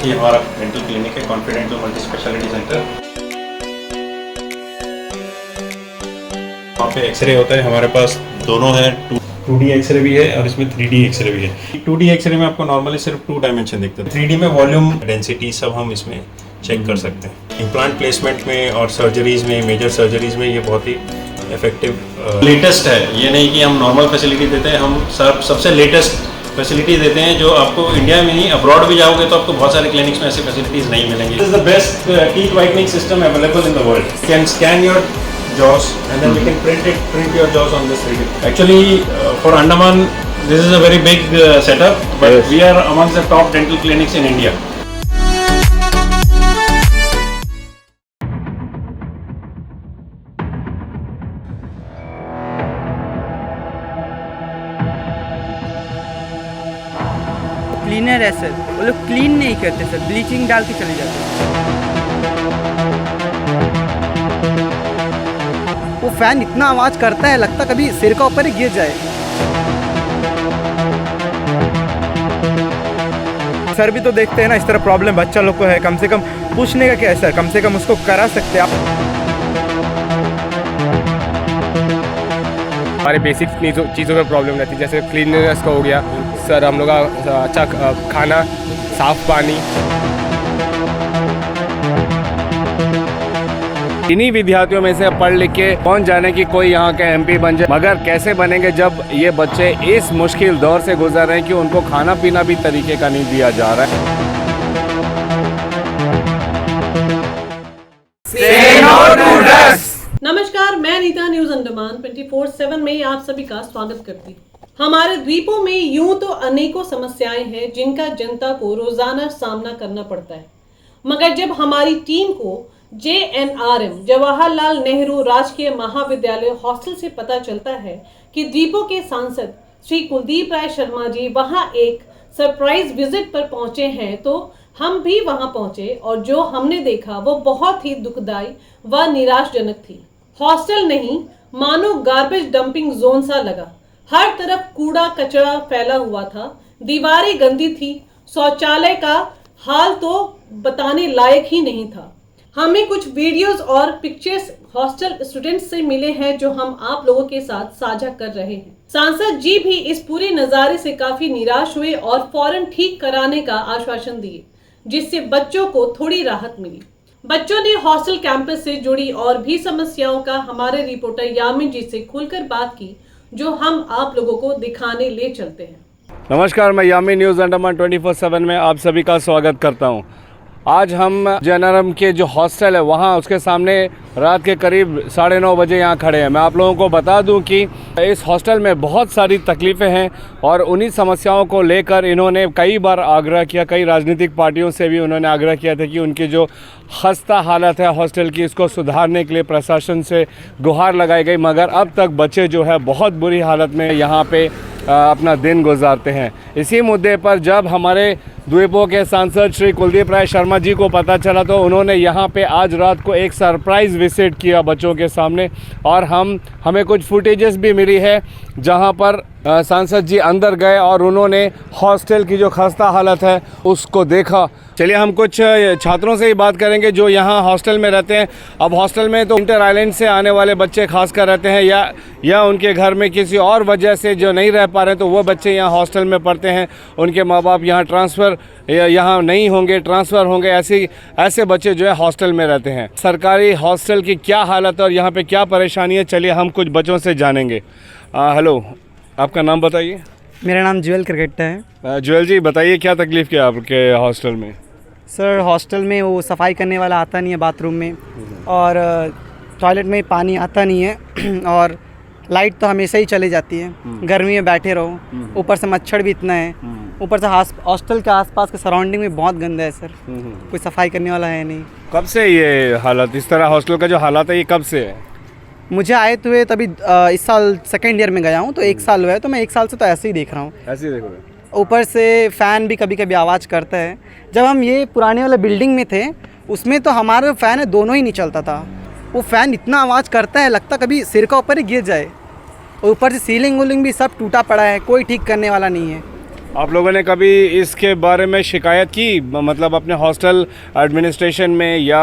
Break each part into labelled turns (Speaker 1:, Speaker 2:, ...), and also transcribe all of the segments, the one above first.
Speaker 1: ये हमारा dental clinic है, कॉन्फिडेंटल मल्टी स्पेशलिटी सेंटर। वहाँ पे एक्सरे होता है, हमारे पास दोनों है, 2D एक्सरे भी है और इसमें 3D एक्सरे भी है। 2D एक्सरे में आपको नॉर्मली सिर्फ 2 डायमेंशन दिखता है, 3D में वॉल्यूम, डेंसिटी सब हम इसमें चेक कर सकते हैं। इम्प्लांट प्लेसमेंट में और सर्जरीज में, मेजर सर्जरीज में ये बहुत ही इफेक्टिव लेटेस्ट है। ये नहीं कि हम नॉर्मल फैसिलिटी देते हैं, हम सबसे लेटेस्ट फैसिलिटी देते हैं जो आपको इंडिया में ही, अब्रॉड भी जाओगे तो आपको बहुत सारे क्लिनिक्स में ऐसी फैसिलिटीज नहीं मिलेंगी। This is the best teeth whitening system available in the world. You can scan your jaws and then we can print your jaws on this 3D. Actually, for Andaman, this is a very big setup, but yes, we are amongst the top dental clinics in India.
Speaker 2: Cleaner है sir, वो लोग clean नहीं करते sir, bleaching डाल के चले जाते हैं। वो फैन इतना आवाज़ करता है, लगता कभी सिर का ऊपर ही गिर जाए। सर भी तो देखते हैं ना, इस तरह प्रॉब्लम बच्चा लोग को है, कम से कम पूछने का क्या है सर, कम से कम उसको करा सकते हैं आप।
Speaker 3: हमारे बेसिक चीज़ों में प्रॉब्लम रहती है, जैसे क्लीननेस का हो गया सर, हम लोग का अच्छा खाना, साफ पानी। इन्हीं विद्यार्थियों में से पढ़ लिख के कौन जाने कि कोई यहाँ के MP बन जाए, मगर कैसे बनेंगे जब ये बच्चे इस मुश्किल दौर से गुजर रहे हैं कि उनको खाना पीना भी तरीके का नहीं दिया जा रहा है।
Speaker 4: नमस्कार, मैं नीता न्यूज अंडमान 24/7 में आप सभी का स्वागत करती हूँ। हमारे द्वीपों में यूं तो अनेकों समस्याएं हैं जिनका जनता को रोजाना सामना करना पड़ता है, मगर जब हमारी टीम को JNRM जवाहरलाल नेहरू राजकीय महाविद्यालय हॉस्टल से पता चलता है कि द्वीपों के सांसद श्री कुलदीप राय शर्मा जी वहां एक सरप्राइज विजिट पर पहुंचे हैं, तो हम भी वहां पहुंचे और जो हमने देखा वो बहुत ही दुखदाई व निराशजनक थी। हॉस्टल नहीं मानो गार्बेज डंपिंग जोन सा लगा। हर तरफ कूड़ा कचरा फैला हुआ था, दीवारें गंदी थी, शौचालय का हाल तो बताने लायक ही नहीं था। हमें कुछ वीडियोस और पिक्चर्स हॉस्टल स्टूडेंट्स से मिले हैं जो हम आप लोगों के साथ साझा कर रहे हैं। सांसद जी भी इस पूरे नज़ारे से काफी निराश हुए और फौरन ठीक कराने का आश्वासन दिए, जिससे बच्चों को थोड़ी राहत मिली। बच्चों ने हॉस्टल कैंपस से जुड़ी और भी समस्याओं का हमारे रिपोर्टर यामिन जी से खुलकर बात की, जो हम आप लोगों को दिखाने ले चलते हैं।
Speaker 3: नमस्कार, मैं यामिन न्यूज़ अंडमान 24/7 में आप सभी का स्वागत करता हूँ। आज हम JNRM के जो हॉस्टल है वहाँ उसके सामने रात के करीब 9:30 बजे यहाँ खड़े हैं। मैं आप लोगों को बता दूं कि इस हॉस्टल में बहुत सारी तकलीफ़ें हैं और उन्हीं समस्याओं को लेकर इन्होंने कई बार आग्रह किया, कई राजनीतिक पार्टियों से भी उन्होंने आग्रह किया था कि उनकी जो खस्ता हालत है हॉस्टल की, इसको सुधारने के लिए प्रशासन से गुहार लगाई गई, मगर अब तक बच्चे जो है बहुत बुरी हालत में यहाँ पे अपना दिन गुजारते हैं। इसी मुद्दे पर जब हमारे द्वीपों के सांसद श्री कुलदीप राय शर्मा जी को पता चला तो उन्होंने यहाँ पे आज रात को एक सरप्राइज़ विजिट किया बच्चों के सामने, और हमें कुछ फुटेजेस भी मिली है जहाँ पर सांसद जी अंदर गए और उन्होंने हॉस्टल की जो खस्ता हालत है उसको देखा। चलिए हम कुछ छात्रों से ही बात करेंगे जो यहाँ हॉस्टल में रहते हैं। अब हॉस्टल में तो इंटर आइलैंड से आने वाले बच्चे खासकर रहते हैं, या उनके घर में किसी और वजह से जो नहीं रह पा रहे हैं, तो वो बच्चे यहाँ हॉस्टल में पढ़ते हैं, उनके माँ बाप यहाँ यहाँ नहीं होंगे, ट्रांसफ़र होंगे, ऐसे बच्चे जो है हॉस्टल में रहते हैं। सरकारी हॉस्टल की क्या हालत है और यहाँ पे क्या परेशानी है, चलिए हम कुछ बच्चों से जानेंगे। हेलो, आपका नाम बताइए।
Speaker 2: मेरा नाम ज्वेल क्रिकेट है।
Speaker 3: ज्वेल जी बताइए क्या तकलीफ़ क्या आपके हॉस्टल में?
Speaker 2: सर हॉस्टल में वो सफाई करने वाला आता नहीं है बाथरूम में, और टॉयलेट में पानी आता नहीं है, और लाइट तो हमेशा ही चली जाती है, गर्मी में बैठे रहो, ऊपर से मच्छर भी इतना है, ऊपर से हॉस्टल के आसपास के सराउंडिंग में बहुत गंदा है सर, कोई सफाई करने वाला है नहीं।
Speaker 3: कब से ये हालत, इस तरह हॉस्टल का जो हालात है ये कब से है?
Speaker 2: मुझे आए तो हुए तभी इस साल 2nd ईयर में गया हूँ, तो 1 साल हुआ है, तो मैं 1 साल से तो ऐसे ही देख रहा हूँ।
Speaker 3: ऐसे ही देख रहे हैं।
Speaker 2: ऊपर से फ़ैन भी कभी कभी आवाज़ करता है। जब हम ये पुराने वाले बिल्डिंग में थे उसमें तो हमारा फ़ैन है दोनों ही नहीं चलता था, वो फ़ैन इतना आवाज़ करता है लगता कभी सिर का ऊपर ही गिर जाए। और ऊपर से सीलिंग वूलिंग भी सब टूटा पड़ा है, कोई ठीक करने वाला नहीं है।
Speaker 3: आप लोगों ने कभी इसके बारे में शिकायत की, मतलब अपने हॉस्टल एडमिनिस्ट्रेशन में या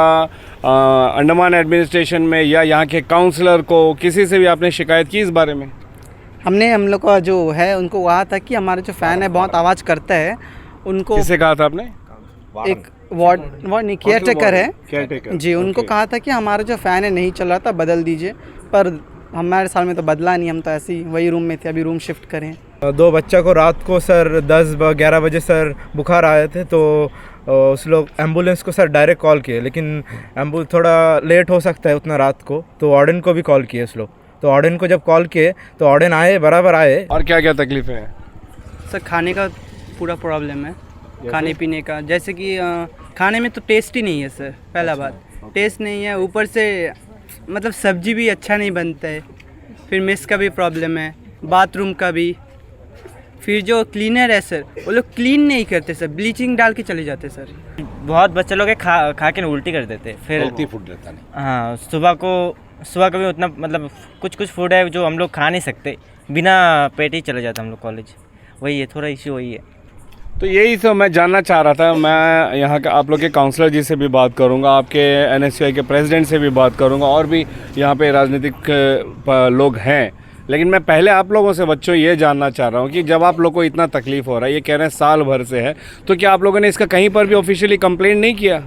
Speaker 3: अंडमान एडमिनिस्ट्रेशन में या यहाँ के काउंसलर को, किसी से भी आपने शिकायत की इस बारे में?
Speaker 2: हम लोग का जो है उनको कहा था कि हमारा जो फ़ैन है बहुत आवाज़ करता है। उनको
Speaker 3: किसे कहा था आपने?
Speaker 2: एक वार्ड नहीं, केयर टेकर है
Speaker 3: केयरटेकर।
Speaker 2: जी, उनको
Speaker 3: ओके।
Speaker 2: कहा था कि हमारा जो फ़ैन है नहीं चल रहा था, बदल दीजिए, पर हमारे साल में तो बदला नहीं, हम तो ऐसे ही वही रूम में थे, अभी रूम शिफ्ट करें।
Speaker 5: 2 बच्चा को रात को सर 10-11 बजे सर बुखार आए थे, तो उस लोग एम्बुलेंस को सर डायरेक्ट कॉल किए, लेकिन एम्बुलेंस थोड़ा लेट हो सकता है उतना रात को, तो वार्डन को भी कॉल किए उस लोग। तो वार्डन को जब कॉल किए तो वार्डन आए, बराबर आए।
Speaker 3: और क्या क्या तकलीफ़ें हैं?
Speaker 2: सर खाने का पूरा प्रॉब्लम है, खाने पीने का, जैसे कि खाने में तो टेस्ट ही नहीं है सर, पहला बात टेस्ट नहीं है, ऊपर से मतलब सब्जी भी अच्छा नहीं बनता है, फिर मेस का भी प्रॉब्लम है, बाथरूम का भी, फिर जो क्लीनर है सर वो लोग क्लीन नहीं करते सर, ब्लीचिंग डाल के चले जाते सर।
Speaker 6: बहुत बच्चे लोग खा के उल्टी कर देते, फिर
Speaker 3: हेल्थी फूड रहता नहीं।
Speaker 6: हाँ, सुबह का भी उतना, मतलब कुछ फूड है जो हम लोग खा नहीं सकते, बिना पेट ही चले जाते हम लोग कॉलेज, वही है थोड़ा इश्यू, वही है।
Speaker 3: तो यही तो मैं जानना चाह रहा था। मैं यहाँ के आप लोग के काउंसलर जी से भी बात करूँगा, आपके NSUI के प्रेसिडेंट से भी बात करूँगा, और भी यहाँ पे राजनीतिक लोग हैं, लेकिन मैं पहले आप लोगों से बच्चों ये जानना चाह रहा हूँ कि जब आप लोग को इतना तकलीफ़ हो रहा है, ये कह रहे हैं साल भर से है, तो क्या आप लोगों ने इसका कहीं पर भी ऑफिशियली कंप्लेंट नहीं किया?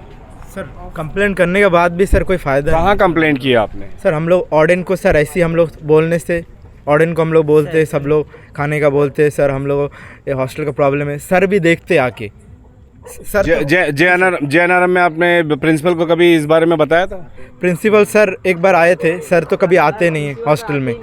Speaker 5: सर कंप्लेंट करने के बाद भी सर कोई फ़ायदा
Speaker 3: कहाँ कंप्लेंट किया आपने?
Speaker 5: सर हम लोग ऑर्डन को सर ऐसे ही हम लोग बोलने से, ऑर्डन को हम लोग बोलते, सब लोग खाने का बोलते, सर हम लोग ये हॉस्टल का प्रॉब्लम है, सर भी देखते आके। सर
Speaker 3: JNRM में आपने प्रिंसिपल को कभी इस बारे में बताया था?
Speaker 5: प्रिंसिपल सर एक बार आए थे, सर तो कभी आते नहीं हैं हॉस्टल में।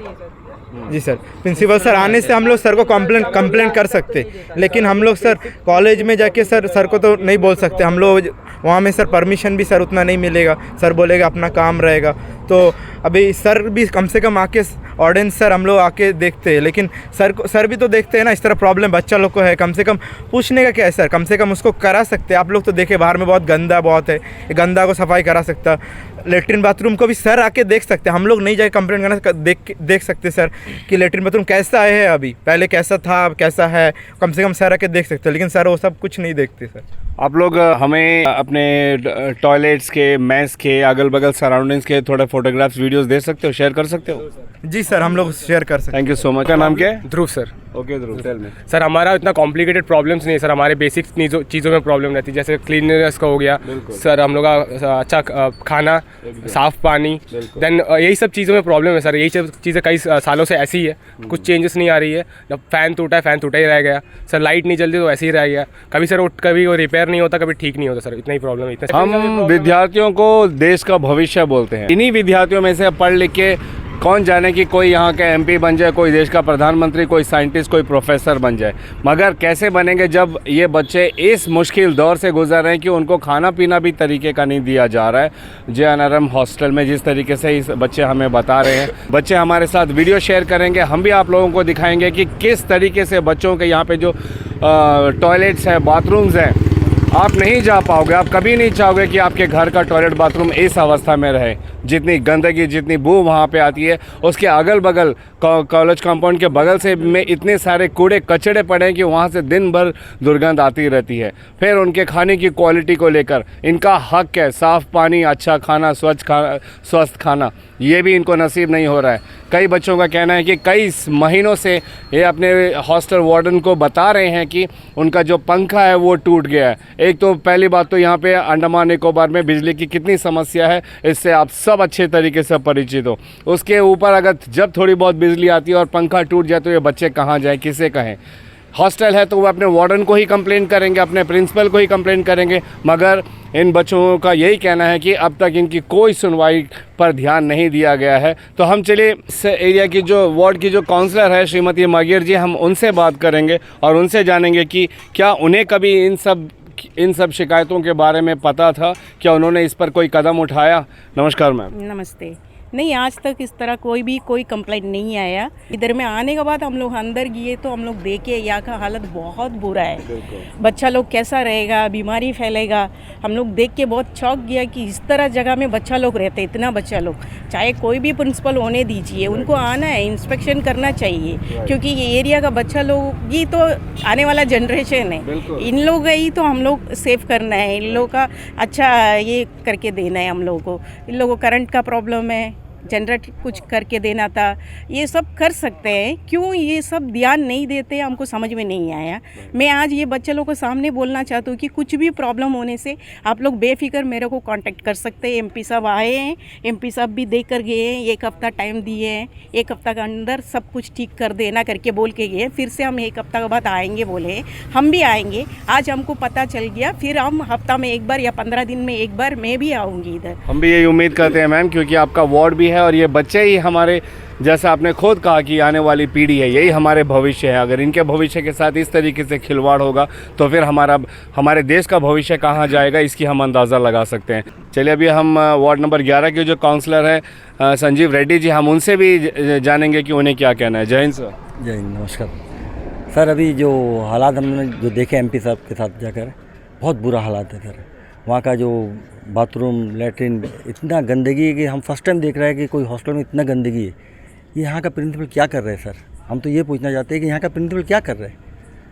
Speaker 5: जी सर, प्रिंसिपल सर आने से हम लोग सर को कंप्लेंट कर सकते, लेकिन हम लोग सर कॉलेज में जाके सर को तो नहीं बोल सकते, हम लोग वहाँ में सर परमिशन भी सर उतना नहीं मिलेगा, सर बोलेगा अपना काम रहेगा। तो अभी सर भी कम से कम आके ऑर्डिनेंस सर हम लोग आके देखते हैं, लेकिन सर भी तो देखते हैं ना, इस तरह प्रॉब्लम बच्चा लोग को है, कम से कम पूछने का क्या है सर, कम से कम उसको करा सकते। आप लोग तो देखे बाहर में बहुत गंदा बहुत है, गंदा को सफाई करा सकता, लेटरिन बाथरूम को भी सर आके देख सकते, हम लोग नहीं जाके कंप्लेंट करना, देख सकते सर कि लेटरिन बाथरूम कैसा है, अभी पहले कैसा था अब कैसा है, कम से कम सर आके देख सकते, लेकिन सर वो सब कुछ नहीं देखते। सर
Speaker 3: आप लोग हमें अपने टॉयलेट्स के, मेस के, अगल बगल सराउंडिंग्स के थोड़े फोटोग्राफ्स वीडियोस दे सकते हो, शेयर कर सकते हो?
Speaker 5: जी सर हम लोग शेयर कर सकते।
Speaker 3: Thank you so much. क्या नाम क्या है?
Speaker 7: ध्रुव सर।
Speaker 3: ओके ध्रुव, टेल मी।
Speaker 7: सर हमारा इतना कॉम्प्लिकेटेड प्रॉब्लम्स नहीं है सर, हमारे बेसिक चीज़ों में प्रॉब्लम रहती है, जैसे क्लीननेस का हो गया सर, हम लोग का अच्छा खाना, साफ़ पानी, देन यही सब चीज़ों में प्रॉब्लम है सर। यही सब चीज़ें कई सालों से ऐसी ही है, कुछ चेंजेस नहीं आ रही है। जब फ़ैन टूटा ही रह गया सर, लाइट नहीं जलती तो ऐसे ही रह गया, कभी सर कभी वो रिपेयर नहीं होता, कभी ठीक नहीं होता सर, इतना ही प्रॉब्लम है।
Speaker 3: हम विद्यार्थियों को देश का भविष्य बोलते हैं, इन्हीं विद्यार्थियों में से पढ़ लिख के कौन जाने कि कोई यहाँ के MP बन जाए, कोई देश का प्रधानमंत्री, कोई साइंटिस्ट, कोई प्रोफेसर बन जाए, मगर कैसे बनेंगे जब ये बच्चे इस मुश्किल दौर से गुजर रहे हैं कि उनको खाना पीना भी तरीके का नहीं दिया जा रहा है। JNRM हॉस्टल में जिस तरीके से इस बच्चे हमें बता रहे हैं, बच्चे हमारे साथ वीडियो शेयर करेंगे, हम भी आप लोगों को दिखाएंगे कि किस तरीके से बच्चों के यहाँ पे जो टॉयलेट्स हैं, बाथरूम्स हैं, आप नहीं जा पाओगे, आप कभी नहीं चाहोगे कि आपके घर का टॉयलेट बाथरूम इस अवस्था में रहे। जितनी गंदगी, जितनी बू वहाँ पे आती है, उसके अगल बगल कॉलेज कंपाउंड के बगल से में इतने सारे कूड़े कचड़े पड़े हैं कि वहाँ से दिन भर दुर्गंध आती रहती है। फिर उनके खाने की क्वालिटी को लेकर इनका हक है, साफ़ पानी, अच्छा खाना, स्वस्थ खाना, ये भी इनको नसीब नहीं हो रहा है। कई बच्चों का कहना है कि कई महीनों से ये अपने हॉस्टल वार्डन को बता रहे हैं कि उनका जो पंखा है वो टूट गया है। एक तो पहली बात तो यहाँ पे अंडमान निकोबार में बिजली की कितनी समस्या है, इससे आप सब अच्छे तरीके से परिचित हो। उसके ऊपर अगर जब थोड़ी बहुत बिजली आती है और पंखा टूट जाए तो ये बच्चे कहाँ जाएँ, किसे कहें? हॉस्टल है तो वो अपने वार्डन को ही कंप्लेन करेंगे, अपने प्रिंसिपल को ही कंप्लेन करेंगे, मगर इन बच्चों का यही कहना है कि अब तक इनकी कोई सुनवाई पर ध्यान नहीं दिया गया है। तो हम चलिए इस एरिया की जो वार्ड की जो काउंसलर है श्रीमती मागियर जी, हम उनसे बात करेंगे और उनसे जानेंगे कि क्या उन्हें कभी इन सब शिकायतों के बारे में पता था, क्या उन्होंने इस पर कोई कदम उठाया। नमस्कार मैम।
Speaker 8: नमस्ते। नहीं, आज तक इस तरह कोई कंप्लेंट नहीं आया। इधर में आने के बाद हम लोग अंदर गए तो हम लोग देखे यहाँ का हालत बहुत बुरा है। बच्चा लोग कैसा रहेगा, बीमारी फैलेगा। हम लोग देख के बहुत चौंक गया कि इस तरह जगह में बच्चा लोग रहते, इतना बच्चा लोग। चाहे कोई भी प्रिंसिपल होने दीजिए, उनको आना है, इंस्पेक्शन करना चाहिए, क्योंकि ये एरिया का बच्चा लोग ही तो आने वाला जनरेशन है। इन लोग ही तो हम लोग सेव करना है, इन लोगों का अच्छा ये करके देना है हम लोगों को। इन लोगों को करंट का प्रॉब्लम है, जनरेट कुछ करके देना था, ये सब कर सकते हैं। क्यों ये सब ध्यान नहीं देते, हमको समझ में नहीं आया। मैं आज ये बच्चे लोगों को सामने बोलना चाहती हूँ कि कुछ भी प्रॉब्लम होने से आप लोग बेफिक्र मेरे को कांटेक्ट कर सकते हैं। एमपी साहब आए हैं, एमपी साहब भी देख कर गए हैं, 1 हफ्ता टाइम दिए हैं, 1 हफ्ता के अंदर सब कुछ ठीक कर देना करके बोल के गए। फिर से हम 1 हफ्ता के बाद आएंगे बोले, हम भी आएंगे। आज हमको पता चल गया, फिर हम हफ्ता में एक बार या 15 दिन में एक बार मैं भी आऊँगी इधर।
Speaker 3: हम भी यही उम्मीद करते हैं मैम, क्योंकि आपका वार्ड भी है और ये बच्चे ही हमारे, जैसा आपने खुद कहा कि आने वाली पीढ़ी है, यही हमारे भविष्य है। अगर इनके भविष्य के साथ इस तरीके से खिलवाड़ होगा तो फिर हमारे देश का भविष्य कहाँ जाएगा, इसकी हम अंदाज़ा लगा सकते हैं। चलिए अभी हम वार्ड नंबर 11 के जो काउंसलर है संजीव रेड्डी जी, हम उनसे भी जानेंगे कि उन्हें क्या कहना है। जय हिंद सर।
Speaker 9: जय हिंद, नमस्कार सर। अभी जो हालात हमने जो देखे एमपी साहब के साथ जाकर, बहुत बुरा हालात है सर। वहाँ का जो बाथरूम, लैट्रिन, इतना गंदगी है कि हम फर्स्ट टाइम देख रहे हैं कि कोई हॉस्टल में इतना गंदगी है। ये यहाँ का प्रिंसिपल क्या कर रहे हैं सर? हम तो ये पूछना चाहते हैं कि यहाँ का प्रिंसिपल क्या कर रहे हैं?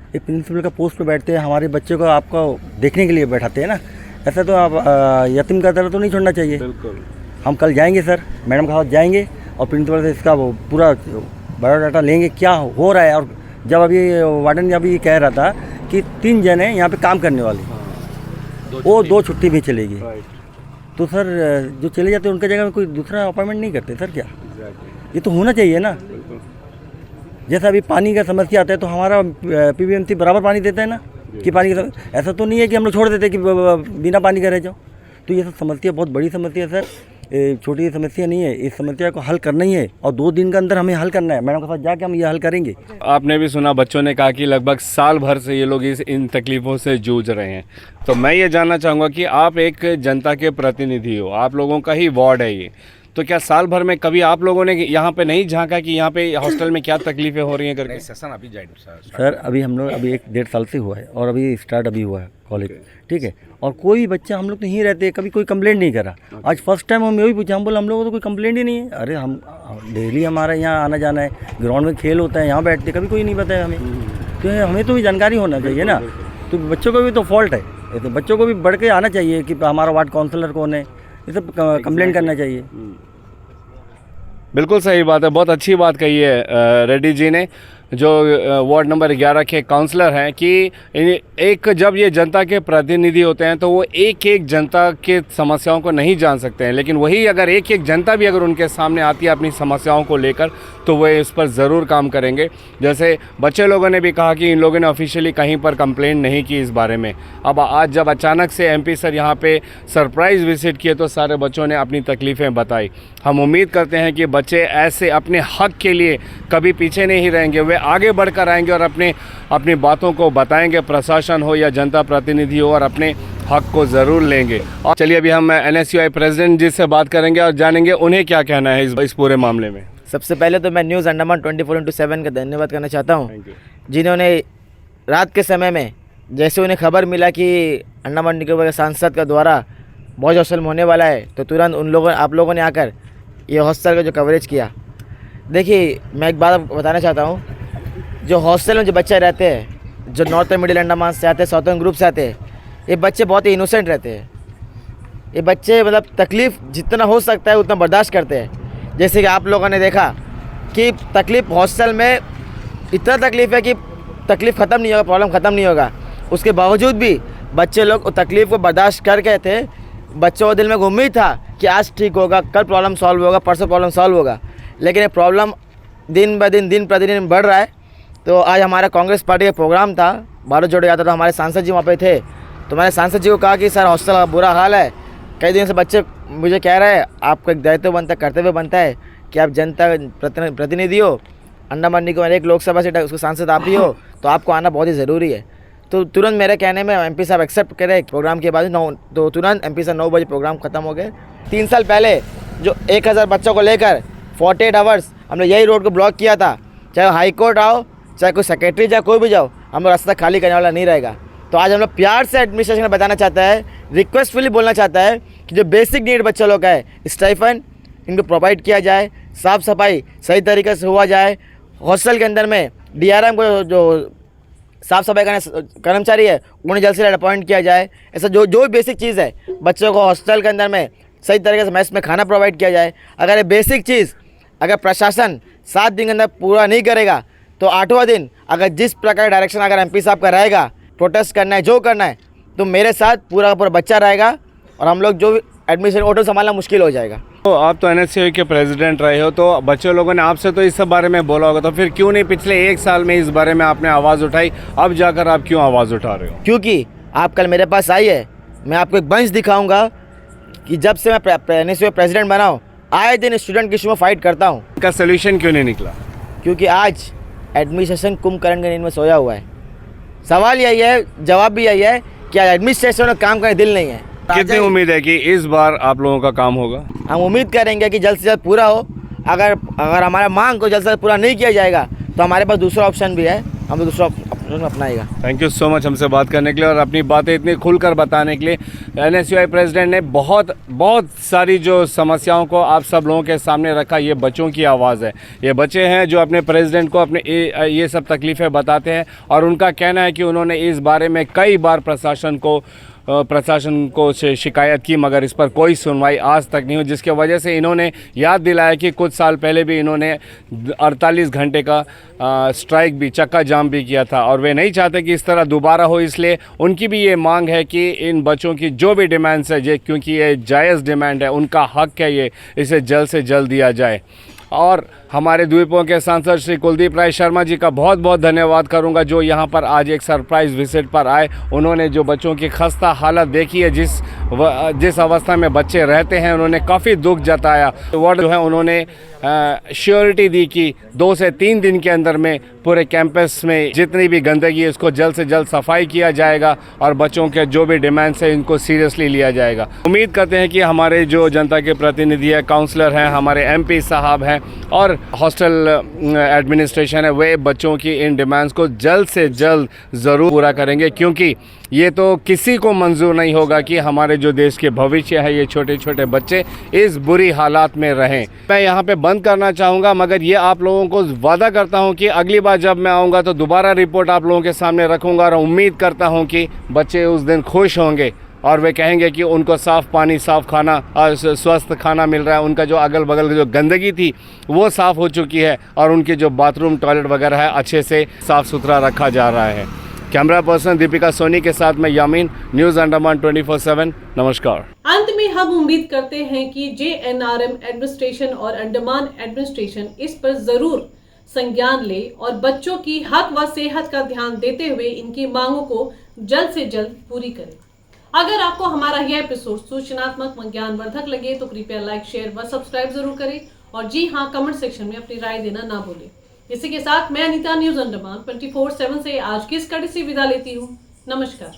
Speaker 9: ये प्रिंसिपल का पोस्ट पे बैठते हैं, हमारे बच्चे को आपको देखने के लिए बैठाते हैं ना। ऐसा तो आप यतीम का तरह तो नहीं छोड़ना चाहिए।
Speaker 3: बिल्कुल।
Speaker 9: हम कल जाएंगे सर, मैडम के साथ जाएंगे और प्रिंसिपल से इसका वो पूरा बायोडाटा लेंगे क्या हो रहा है। और जब अभी वार्डन अभी ये कह रहा था कि 3 जन हैं यहाँ पे काम करने वाले, वो 2 छुट्टी भी चलेगी, तो सर जो चले जाते हैं उनके जगह में कोई दूसरा अपॉइंटमेंट नहीं करते सर क्या? ये तो होना चाहिए ना। जैसा अभी पानी का समस्या आता है तो हमारा पीबीएमसी बराबर पानी देता है ना, कि पानी का ऐसा तो नहीं है कि हम लोग छोड़ देते कि बिना पानी का रह जाओ। तो ये सब समस्या बहुत बड़ी समस्या है सर, छोटी समस्या नहीं है। इस समस्या को हल करना ही है और 2 दिन के अंदर हमें हल करना है। मैडम के साथ जाके हम ये हल करेंगे।
Speaker 3: आपने भी सुना, बच्चों ने कहा कि लगभग साल भर से ये लोग इन तकलीफ़ों से जूझ रहे हैं। तो मैं ये जानना चाहूँगा कि आप एक जनता के प्रतिनिधि हो, आप लोगों का ही वार्ड है ये, तो क्या साल भर में कभी आप लोगों ने यहाँ पे नहीं झांका कि यहाँ पे हॉस्टल में क्या तकलीफ़ें हो रही हैं करके?
Speaker 9: सर अभी हम लोग अभी 1-1.5 साल से हुआ है और अभी स्टार्ट अभी हुआ है कॉलेज, ठीक है। और कोई बच्चा, हम लोग तो यहीं रहते हैं, कभी कोई कंप्लेंट नहीं करा। आज फर्स्ट टाइम हम यही पूछा, हम बोले हम लोगों को तो कोई कंप्लेंट ही नहीं है। अरे हम डेली हमारा यहाँ आना जाना है, ग्राउंड में खेल होता है, यहाँ बैठते, कभी कोई नहीं बताया हमें। तो हमें तो भी जानकारी होना चाहिए ना। तो बच्चों को भी तो फॉल्ट है, ये तो बच्चों को भी बढ़ के आना चाहिए कि हमारा वार्ड काउंसलर कौन है, ये सब कंप्लेंट करना चाहिए।
Speaker 3: बिल्कुल सही बात है, बहुत अच्छी बात कही है रेड्डी जी ने, जो वार्ड नंबर 11 के काउंसलर हैं, कि एक जब ये जनता के प्रतिनिधि होते हैं तो वो एक जनता के समस्याओं को नहीं जान सकते हैं, लेकिन वही अगर एक जनता भी अगर उनके सामने आती है अपनी समस्याओं को लेकर तो वो इस पर ज़रूर काम करेंगे। जैसे बच्चे लोगों ने भी कहा कि इन लोगों ने ऑफिशियली कहीं पर कंप्लेंट नहीं की इस बारे में। अब आज जब अचानक से एमपी सर यहाँ पे सरप्राइज़ विजिट किए तो सारे बच्चों ने अपनी तकलीफ़ें बताई। हम उम्मीद करते हैं कि बच्चे ऐसे अपने हक के लिए कभी पीछे नहीं रहेंगे, वे आगे बढ़कर आएंगे और अपनी बातों को बताएंगे, प्रशासन हो या जनता प्रतिनिधि हो, और अपने हक को ज़रूर लेंगे। और चलिए अभी हम NSUI प्रेसिडेंट जी से बात करेंगे और जानेंगे उन्हें क्या कहना है इस पूरे मामले में।
Speaker 10: सबसे पहले तो मैं न्यूज़ अंडमान 24/7 का धन्यवाद करना चाहता हूँ, जिन्होंने रात के समय में जैसे उन्हें खबर मिला कि अंडमान निकोबार के सांसद का द्वारा बॉयज़ हॉस्टल में होने वाला है, तो तुरंत आप लोगों ने आकर ये हॉस्टल का जो कवरेज किया। देखिए मैं एक बात बताना चाहता हूँ, जो हॉस्टल में जो बच्चे रहते हैं, जो नॉर्थन मिडिल अंडमान से आते हैं, साउथर्न ग्रुप से आते हैं, ये बच्चे बहुत ही इनोसेंट रहते हैं। ये बच्चे मतलब तकलीफ़ जितना हो सकता है उतना बर्दाश्त करते हैं। जैसे कि आप लोगों ने देखा कि तकलीफ़ हॉस्टल में इतना तकलीफ़ है कि तकलीफ़ ख़त्म नहीं होगा, प्रॉब्लम ख़त्म नहीं होगा। उसके बावजूद भी बच्चे लोग तकलीफ़ को बर्दाश्त कर गए थे। बच्चों के दिल में उम्मीद था कि आज ठीक होगा, कल प्रॉब्लम सॉल्व होगा, परसों प्रॉब्लम सॉल्व होगा, लेकिन ये प्रॉब्लम दिन ब दिन प्रतिदिन बढ़ रहा है। तो आज हमारा कांग्रेस पार्टी का प्रोग्राम था, भारत जोड़ो यात्रा, तो हमारे सांसद जी वहाँ पे थे। तो मैंने सांसद जी को कहा कि सर हॉस्टल का बुरा हाल है, कई दिन से बच्चे मुझे कह रहे हैं, आपको एक दायित्व बनता है, कर्तव्य बनता है कि आप जनता प्रतिनिधि हो, अंडमान निकोबार एक लोकसभा से उसके सांसद आप ही हो, तो आपको आना बहुत ही ज़रूरी है। तो तुरंत मेरे कहने में एमपी साहब एक्सेप्ट करे प्रोग्राम के बाद तो तुरंत एमपी साहब 9 बजे प्रोग्राम ख़त्म हो गए। 3 साल पहले जो 1000 बच्चों को लेकर 48 आवर्स हम लोग यही रोड को ब्लॉक किया था। चाहे हाई कोर्ट आओ, चाहे कोई सेक्रेटरी जाए, कोई भी जाओ, हम लोग रास्ता खाली करने वाला नहीं रहेगा। तो आज हम लोग प्यार से एडमिनिस्ट्रेशन में बताना चाहता है, रिक्वेस्टफुली बोलना चाहता है कि जो बेसिक नीड बच्चा लोग का है, स्टाइफन इनको प्रोवाइड किया जाए, साफ़ सफाई सही तरीके से हुआ जाए। हॉस्टल के अंदर में DRM को जो साफ़ सफाई का कर्मचारी है उन्हें जल्द से जल्द अपॉइंट किया जाए। ऐसा जो जो बेसिक चीज़ है बच्चों को हॉस्टल के अंदर में सही तरीके से मैस में खाना प्रोवाइड किया जाए। अगर ये बेसिक चीज़ अगर प्रशासन 7 दिन के अंदर पूरा नहीं करेगा तो 8वां दिन अगर जिस प्रकार डायरेक्शन अगर MP साहब का रहेगा, प्रोटेस्ट करना है, जो करना है, तो मेरे साथ पूरा का पूरा बच्चा रहेगा और हम लोग जो एडमिशन ऑर्डर संभालना मुश्किल हो जाएगा।
Speaker 3: तो आप तो NSCOE के प्रेसिडेंट रहे हो, तो बच्चों लोगों ने आपसे तो इस सब बारे में बोला होगा, तो फिर क्यों नहीं पिछले 1 साल में इस बारे में आपने आवाज़ उठाई? अब जाकर आप क्यों आवाज़ उठा रहे हो?
Speaker 10: क्योंकि आप कल मेरे पास आई है, मैं आपको एक बंच दिखाऊंगा कि जब से मैं NSCOE प्रेसिडेंट बना हूँ आए दिन स्टूडेंट के इशू में फाइट करता हूँ।
Speaker 3: इसका सोल्यूशन क्यों नहीं निकला?
Speaker 10: क्योंकि आज एडमिनिस्ट्रेशन कुंभकर्ण के नींद में सोया हुआ है। सवाल यही है, जवाब भी यही है कि आज एडमिनिस्ट्रेशन में काम करने दिल नहीं है।
Speaker 3: कितनी उम्मीद है कि इस बार आप लोगों का काम होगा?
Speaker 10: हम उम्मीद करेंगे कि जल्द से जल्द पूरा हो। अगर हमारा मांग को जल्द से जल्द पूरा नहीं किया जाएगा तो हमारे पास दूसरा ऑप्शन भी है, हम दूसरा ऑप्शन अपनाएगा।
Speaker 3: थैंक यू सो मच हमसे बात करने के लिए और अपनी बातें इतनी खुलकर बताने के लिए। NSCOE प्रेसिडेंट ने बहुत सारी जो समस्याओं को आप सब लोगों के सामने रखा। ये बच्चों की आवाज़ है, ये बच्चे हैं जो अपने प्रेसिडेंट को अपने ये सब तकलीफ़ें बताते हैं और उनका कहना है कि उन्होंने इस बारे में कई बार प्रशासन को से शिकायत की, मगर इस पर कोई सुनवाई आज तक नहीं हुई, जिसके वजह से इन्होंने याद दिलाया कि कुछ साल पहले भी इन्होंने 48 घंटे का स्ट्राइक भी, चक्का जाम भी किया था और वे नहीं चाहते कि इस तरह दोबारा हो। इसलिए उनकी भी ये मांग है कि इन बच्चों की जो भी डिमांड्स है, क्योंकि ये जायज़ डिमांड है, उनका हक है, ये इसे जल्द से जल्द दिया जाए। और हमारे द्वीपों के सांसद श्री कुलदीप राय शर्मा जी का बहुत बहुत धन्यवाद करूंगा, जो यहाँ पर आज एक सरप्राइज़ विजिट पर आए। उन्होंने जो बच्चों की खस्ता हालत देखी है, जिस अवस्था में बच्चे रहते हैं, उन्होंने काफ़ी दुख जताया। वर्ड जो है उन्होंने श्योरिटी दी कि 2 से 3 दिन के अंदर में पूरे कैंपस में जितनी भी गंदगी है उसको जल्द से जल्द सफाई किया जाएगा और बच्चों के जो भी डिमांड्स है इनको सीरियसली लिया जाएगा। उम्मीद करते हैं कि हमारे जो जनता के प्रतिनिधि है, काउंसलर हैं, हमारे MP साहब हैं और हॉस्टल एडमिनिस्ट्रेशन है, वे बच्चों की इन डिमांड्स को जल्द से जल्द ज़रूर पूरा करेंगे, क्योंकि ये तो किसी को मंजूर नहीं होगा कि हमारे जो देश के भविष्य है, ये छोटे छोटे बच्चे इस बुरी हालात में रहें। मैं यहाँ पे बंद करना चाहूँगा, मगर ये आप लोगों को वादा करता हूँ कि अगली बार जब मैं आऊँगा तो दोबारा रिपोर्ट आप लोगों के सामने रखूँगा और उम्मीद करता हूँ कि बच्चे उस दिन खुश होंगे और वे कहेंगे कि उनको साफ़ पानी, साफ़ खाना और स्वस्थ खाना मिल रहा है। उनका जो अगल बगल की जो गंदगी थी वो साफ़ हो चुकी है और उनके जो बाथरूम, टॉयलेट वगैरह है अच्छे से साफ़ सुथरा रखा जा रहा है। कैमरा पर्सन दीपिका सोनी के साथ मैं यामीन, न्यूज़ अंडमान 24/7। नमस्कार।
Speaker 4: अंत में हम उम्मीद करते हैं कि JNRM एडमिनिस्ट्रेशन और अंडमान एडमिनिस्ट्रेशन इस पर जरूर संज्ञान ले और बच्चों की हक व सेहत का ध्यान देते हुए इनकी मांगों को जल्द से जल्द पूरी करें। अगर आपको हमारा यह एपिसोड सूचनात्मक व ज्ञानवर्धक लगे तो कृपया लाइक, शेयर व सब्सक्राइब जरूर करें और जी हाँ, कमेंट सेक्शन में अपनी राय देना ना भूलें। इसी के साथ मैं अनीता, न्यूज़ अंडमान 24/7 से आज की इस कड़ी से विदा लेती हूँ। नमस्कार।